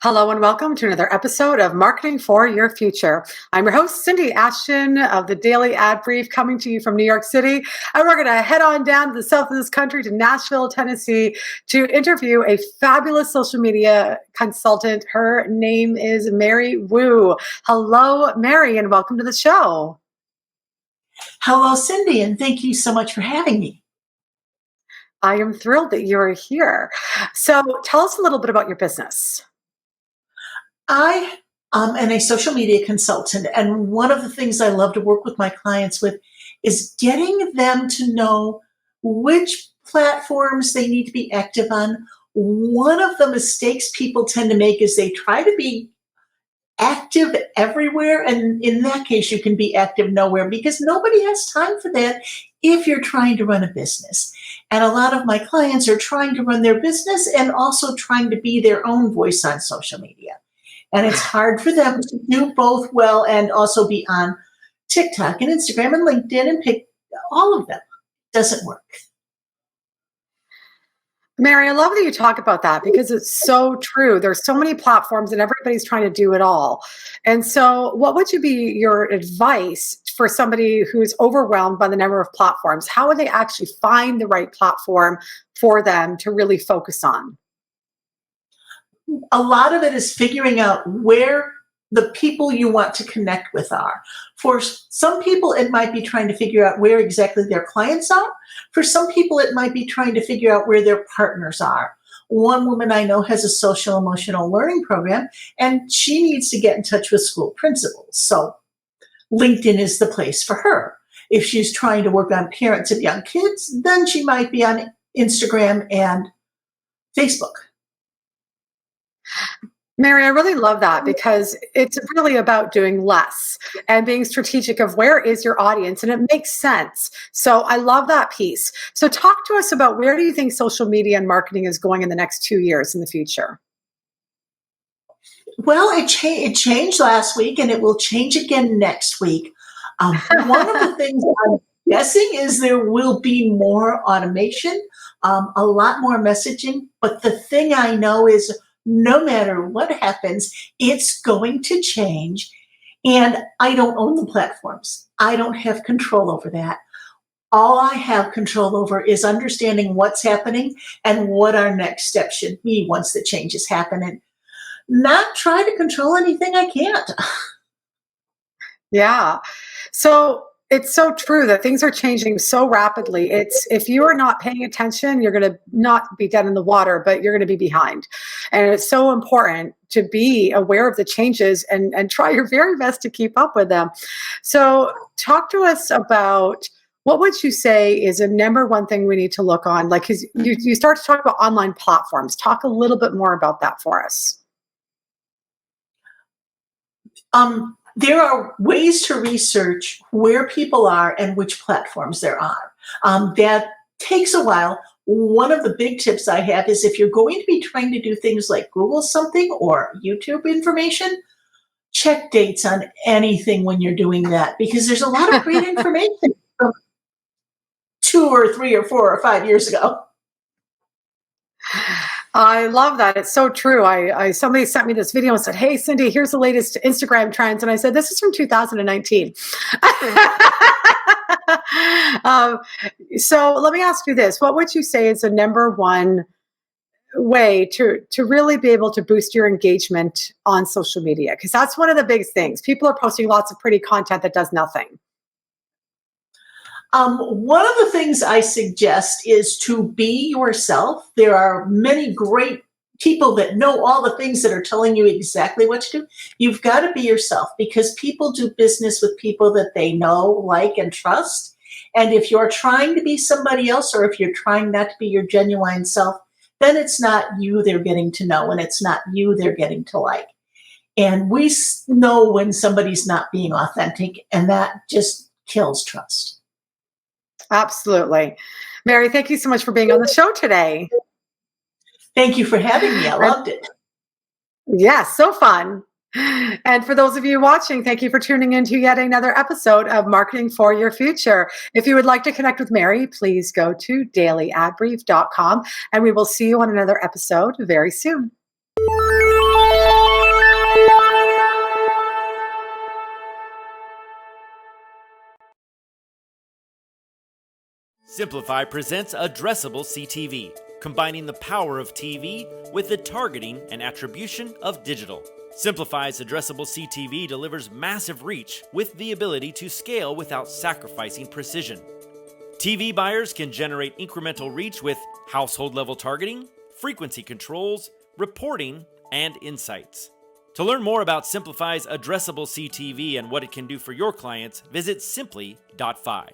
Hello and welcome to another episode of Marketing for Your Future. I'm your host, Cindy Ashton of the Daily Ad Brief, coming to you from New York City. And we're going to head on down to the south of this country to Nashville, Tennessee, to interview a fabulous social media consultant. Her name is Mary Wu. Hello, Mary, and welcome to the show. Hello, Cindy, and thank you so much for having me. I am thrilled that you're here. So tell us a little bit about your business. I am a social media consultant, and one of the things I love to work with my clients with is getting them to know which platforms they need to be active on. One of the mistakes people tend to make is they try to be active everywhere, and in that case, you can be active nowhere because nobody has time for that if you're trying to run a business. And a lot of my clients are trying to run their business and also trying to be their own voice on social media. And it's hard for them to do both well and also be on TikTok and Instagram and LinkedIn and pick all of them. Doesn't work. Mary, I love that you talk about that because it's so true. There's so many platforms and everybody's trying to do it all. And so what would you be your advice for somebody who's overwhelmed by the number of platforms? How would they actually find the right platform for them to really focus on? A lot of it is figuring out where the people you want to connect with are. For some people, it might be trying to figure out where exactly their clients are. For some people, it might be trying to figure out where their partners are. One woman I know has a social emotional learning program, and she needs to get in touch with school principals. So LinkedIn is the place for her. If she's trying to work on parents of young kids, then she might be on Instagram and Facebook. Mary, I really love that because it's really about doing less and being strategic of where is your audience, and it makes sense. So I love that piece. So talk to us about where do you think social media and marketing is going in the next 2 years in the future? Well, it changed last week and it will change again next week. One of the things I'm guessing is there will be more automation, a lot more messaging. But the thing I know is no matter what happens, it's going to change. And I don't own the platforms. I don't have control over that. All I have control over is understanding what's happening and what our next step should be once the changes happen, and not try to control anything I can't. Yeah. So it's so true that things are changing so rapidly. It's if you are not paying attention, you're going to not be dead in the water, but you're going to be behind. And it's so important to be aware of the changes and try your very best to keep up with them. So talk to us about what would you say is a number one thing we need to look on? Like, 'cause you start to talk about online platforms. Talk a little bit more about that for us. There are ways to research where people are and which platforms there are. That takes a while. One of the big tips I have is if you're going to be trying to do things like Google something or YouTube information, check dates on anything when you're doing that because there's a lot of great information from 2 or 3 or 4 or 5 years ago. I love that. It's so true. I somebody sent me this video and said, "Hey, Cindy, here's the latest Instagram trends," and I said, "This is from 2019." um, so let me ask you this: what would you say is the number one way to really be able to boost your engagement on social media? Because that's one of the big things. People are posting lots of pretty content that does nothing. One of the things I suggest is to be yourself. There are many great people that know all the things that are telling you exactly what to do. You've got to be yourself because people do business with people that they know, like, and trust. And if you're trying to be somebody else or if you're trying not to be your genuine self, then it's not you they're getting to know and it's not you they're getting to like. And we know when somebody's not being authentic, and that just kills trust. Absolutely. Mary, thank you so much for being on the show today. Thank you for having me. I loved it. Yes, so fun. And for those of you watching, thank you for tuning in to yet another episode of Marketing for Your Future. If you would like to connect with Mary, please go to dailyadbrief.com and we will see you on another episode very soon. Simplify presents Addressable CTV, combining the power of TV with the targeting and attribution of digital. Simplify's Addressable CTV delivers massive reach with the ability to scale without sacrificing precision. TV buyers can generate incremental reach with household-level targeting, frequency controls, reporting, and insights. To learn more about Simplify's Addressable CTV and what it can do for your clients, visit simply.fi.